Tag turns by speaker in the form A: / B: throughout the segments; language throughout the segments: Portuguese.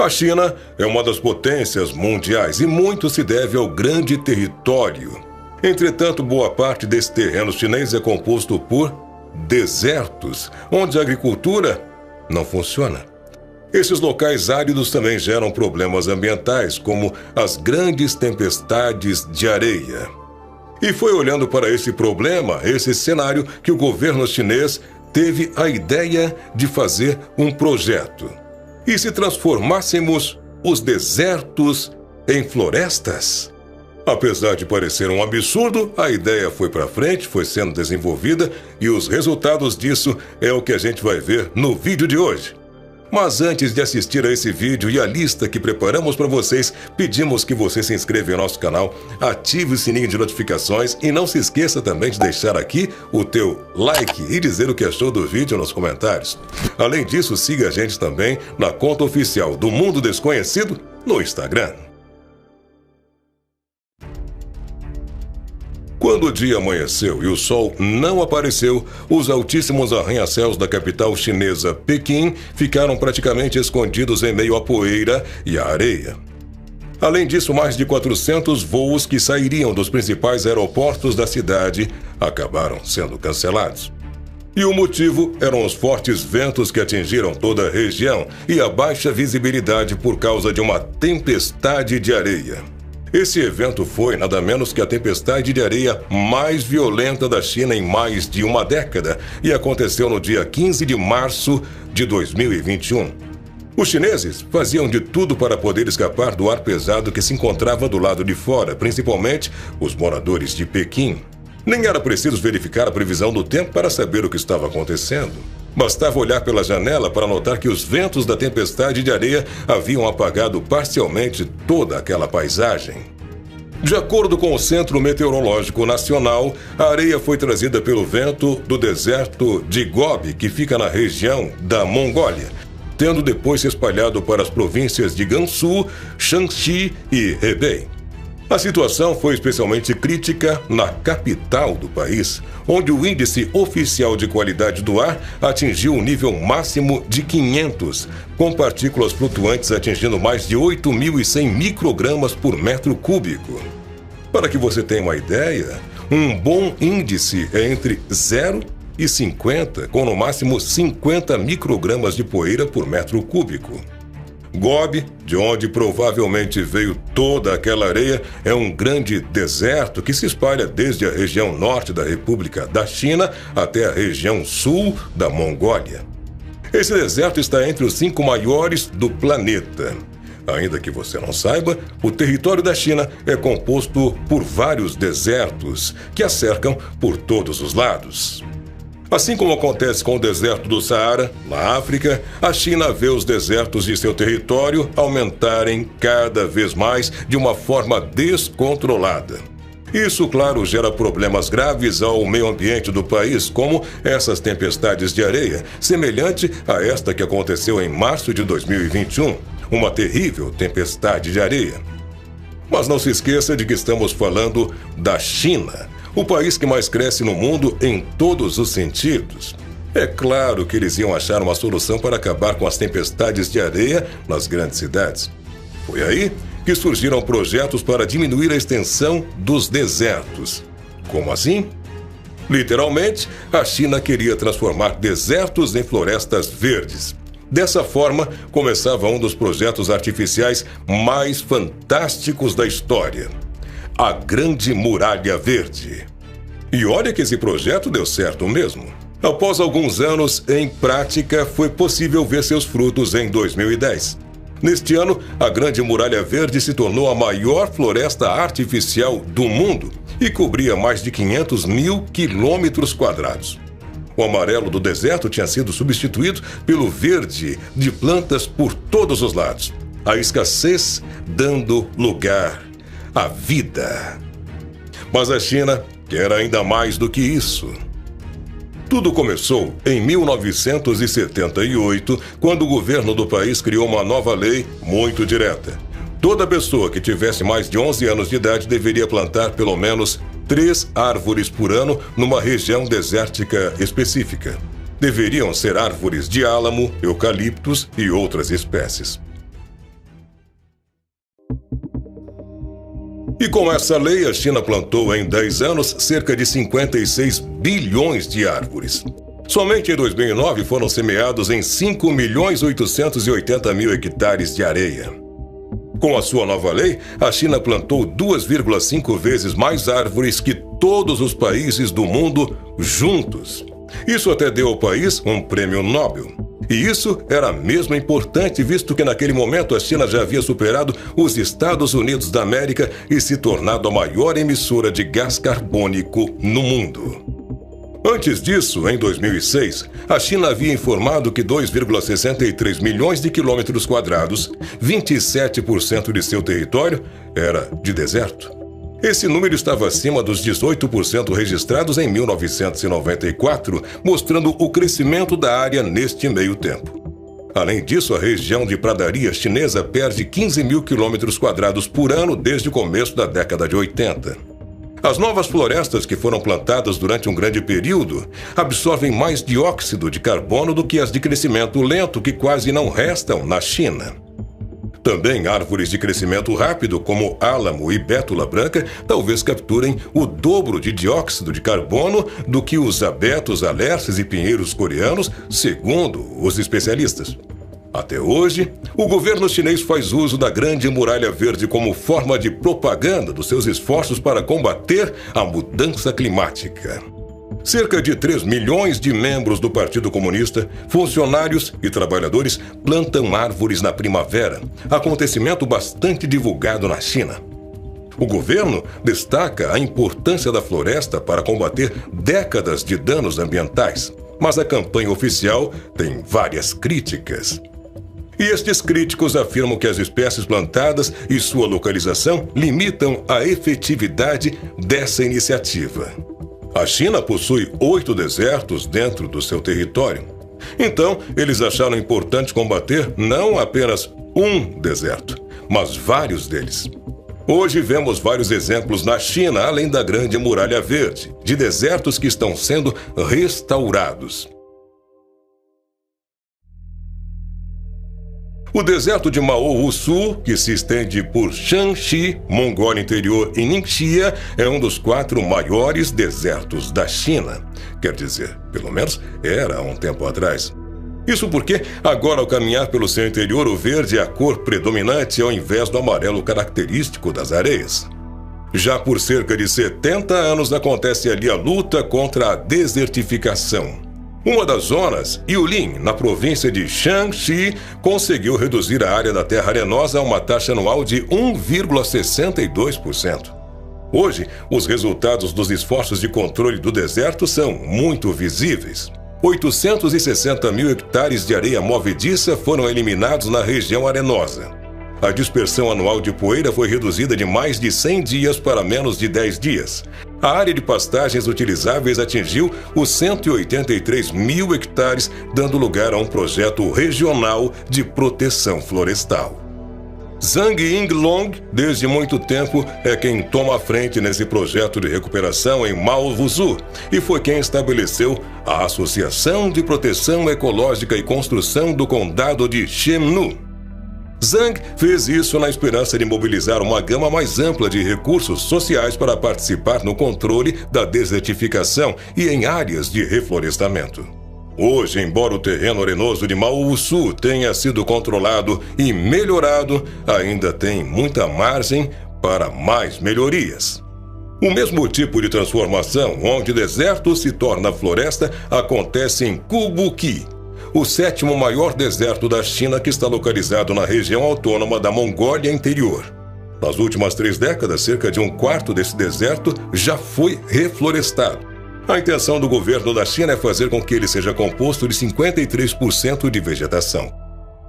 A: A China é uma das potências mundiais e muito se deve ao grande território. Entretanto, boa parte desse terreno chinês é composto por desertos, onde a agricultura não funciona. Esses locais áridos também geram problemas ambientais, como as grandes tempestades de areia. E foi olhando para esse problema, esse cenário, que o governo chinês teve a ideia de fazer um projeto. E se transformássemos os desertos em florestas? Apesar de parecer um absurdo, a ideia foi para frente, foi sendo desenvolvida e os resultados disso é o que a gente vai ver no vídeo de hoje. Mas antes de assistir a esse vídeo e a lista que preparamos para vocês, pedimos que você se inscreva em nosso canal, ative o sininho de notificações e não se esqueça também de deixar aqui o teu like e dizer o que achou do vídeo nos comentários. Além disso, siga a gente também na conta oficial do Mundo Desconhecido no Instagram. Quando o dia amanheceu e o sol não apareceu, os altíssimos arranha-céus da capital chinesa, Pequim, ficaram praticamente escondidos em meio à poeira e à areia. Além disso, mais de 400 voos que sairiam dos principais aeroportos da cidade acabaram sendo cancelados. E o motivo eram os fortes ventos que atingiram toda a região e a baixa visibilidade por causa de uma tempestade de areia. Esse evento foi nada menos que a tempestade de areia mais violenta da China em mais de uma década e aconteceu no dia 15 de março de 2021. Os chineses faziam de tudo para poder escapar do ar pesado que se encontrava do lado de fora, principalmente os moradores de Pequim. Nem era preciso verificar a previsão do tempo para saber o que estava acontecendo. Bastava olhar pela janela para notar que os ventos da tempestade de areia haviam apagado parcialmente toda aquela paisagem. De acordo com o Centro Meteorológico Nacional, a areia foi trazida pelo vento do deserto de Gobi, que fica na região da Mongólia, tendo depois se espalhado para as províncias de Gansu, Shanxi e Hebei. A situação foi especialmente crítica na capital do país, onde o índice oficial de qualidade do ar atingiu um nível máximo de 500, com partículas flutuantes atingindo mais de 8.100 microgramas por metro cúbico. Para que você tenha uma ideia, um bom índice é entre 0 e 50, com no máximo 50 microgramas de poeira por metro cúbico. Gobi, de onde provavelmente veio toda aquela areia, é um grande deserto que se espalha desde a região norte da República da China até a região sul da Mongólia. Esse deserto está entre os 5 maiores do planeta. Ainda que você não saiba, o território da China é composto por vários desertos que a cercam por todos os lados. Assim como acontece com o deserto do Saara, na África, a China vê os desertos de seu território aumentarem cada vez mais de uma forma descontrolada. Isso, claro, gera problemas graves ao meio ambiente do país, como essas tempestades de areia, semelhante a esta que aconteceu em março de 2021, uma terrível tempestade de areia. Mas não se esqueça de que estamos falando da China, o país que mais cresce no mundo em todos os sentidos. É claro que eles iam achar uma solução para acabar com as tempestades de areia nas grandes cidades. Foi aí que surgiram projetos para diminuir a extensão dos desertos. Como assim? Literalmente, a China queria transformar desertos em florestas verdes. Dessa forma, começava um dos projetos artificiais mais fantásticos da história: a Grande Muralha Verde. E olha que esse projeto deu certo mesmo. Após alguns anos em prática, foi possível ver seus frutos em 2010. Neste ano, a Grande Muralha Verde se tornou a maior floresta artificial do mundo e cobria mais de 500 mil quilômetros quadrados. O amarelo do deserto tinha sido substituído pelo verde de plantas por todos os lados. A escassez dando lugar à vida. Mas a China quer ainda mais do que isso. Tudo começou em 1978, quando o governo do país criou uma nova lei muito direta. Toda pessoa que tivesse mais de 11 anos de idade deveria plantar pelo menos 3 árvores por ano numa região desértica específica. Deveriam ser árvores de álamo, eucaliptos e outras espécies. E com essa lei, a China plantou em 10 anos cerca de 56 bilhões de árvores. Somente em 2009 foram semeados em 5.880.000 hectares de areia. Com a sua nova lei, a China plantou 2,5 vezes mais árvores que todos os países do mundo juntos. Isso até deu ao país um prêmio Nobel. E isso era mesmo importante, visto que naquele momento a China já havia superado os Estados Unidos da América e se tornado a maior emissora de gás carbônico no mundo. Antes disso, em 2006, a China havia informado que 2,63 milhões de quilômetros quadrados, 27% de seu território, era de deserto. Esse número estava acima dos 18% registrados em 1994, mostrando o crescimento da área neste meio tempo. Além disso, a região de pradaria chinesa perde 15 mil quilômetros quadrados por ano desde o começo da década de 80. As novas florestas que foram plantadas durante um grande período absorvem mais dióxido de carbono do que as de crescimento lento, que quase não restam na China. Também árvores de crescimento rápido, como álamo e bétula branca, talvez capturem o dobro de dióxido de carbono do que os abetos, alerces e pinheiros coreanos, segundo os especialistas. Até hoje, o governo chinês faz uso da Grande Muralha Verde como forma de propaganda dos seus esforços para combater a mudança climática. Cerca de 3 milhões de membros do Partido Comunista, funcionários e trabalhadores plantam árvores na primavera, acontecimento bastante divulgado na China. O governo destaca a importância da floresta para combater décadas de danos ambientais, mas a campanha oficial tem várias críticas. E estes críticos afirmam que as espécies plantadas e sua localização limitam a efetividade dessa iniciativa. A China possui 8 desertos dentro do seu território. Então, eles acharam importante combater não apenas um deserto, mas vários deles. Hoje vemos vários exemplos na China, além da Grande Muralha Verde, de desertos que estão sendo restaurados. O deserto de Mao Sul, que se estende por Shanxi, Mongólia Interior e Ningxia, é um dos 4 maiores desertos da China. Quer dizer, pelo menos era há um tempo atrás. Isso porque, agora ao caminhar pelo seu interior, o verde é a cor predominante ao invés do amarelo característico das areias. Já por cerca de 70 anos acontece ali a luta contra a desertificação. Uma das zonas, Yulin, na província de Shanxi, conseguiu reduzir a área da terra arenosa a uma taxa anual de 1,62%. Hoje, os resultados dos esforços de controle do deserto são muito visíveis. 860 mil hectares de areia movediça foram eliminados na região arenosa. A dispersão anual de poeira foi reduzida de mais de 100 dias para menos de 10 dias. A área de pastagens utilizáveis atingiu os 183 mil hectares, dando lugar a um projeto regional de proteção florestal. Zhang Yinglong, desde muito tempo, é quem toma a frente nesse projeto de recuperação em Maowu e foi quem estabeleceu a Associação de Proteção Ecológica e Construção do Condado de Shemnu. Zhang fez isso na esperança de mobilizar uma gama mais ampla de recursos sociais para participar no controle da desertificação e em áreas de reflorestamento. Hoje, embora o terreno arenoso de Maowu Sul tenha sido controlado e melhorado, ainda tem muita margem para mais melhorias. O mesmo tipo de transformação, onde deserto se torna floresta, acontece em Kubuqi, o 7º maior deserto da China, que está localizado na região autônoma da Mongólia Interior. Nas últimas 3 décadas, cerca de 1/4 desse deserto já foi reflorestado. A intenção do governo da China é fazer com que ele seja composto de 53% de vegetação.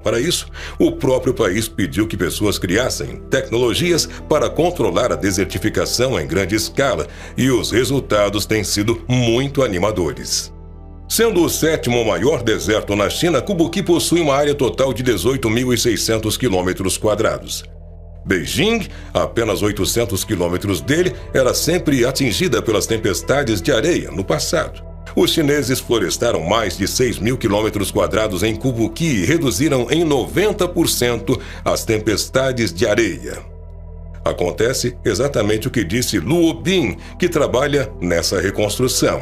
A: Para isso, o próprio país pediu que pessoas criassem tecnologias para controlar a desertificação em grande escala, e os resultados têm sido muito animadores. Sendo o 7º maior deserto na China, Kubuqi possui uma área total de 18.600 km². Beijing, a apenas 800 quilômetros dele, era sempre atingida pelas tempestades de areia no passado. Os chineses florestaram mais de 6.000 km² em Kubuqi e reduziram em 90% as tempestades de areia. Acontece exatamente o que disse Luo Bin, que trabalha nessa reconstrução.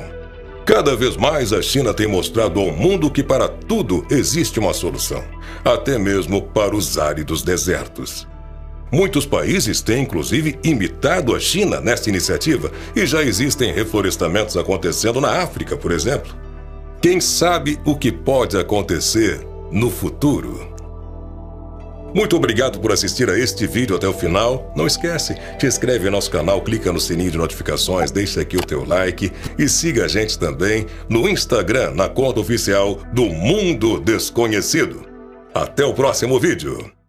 A: Cada vez mais a China tem mostrado ao mundo que para tudo existe uma solução, até mesmo para os áridos desertos. Muitos países têm, inclusive, imitado a China nessa iniciativa e já existem reflorestamentos acontecendo na África, por exemplo. Quem sabe o que pode acontecer no futuro? Muito obrigado por assistir a este vídeo até o final. Não esquece, te inscreve no nosso canal, clica no sininho de notificações, deixa aqui o teu like e siga a gente também no Instagram, na conta oficial do Mundo Desconhecido. Até o próximo vídeo!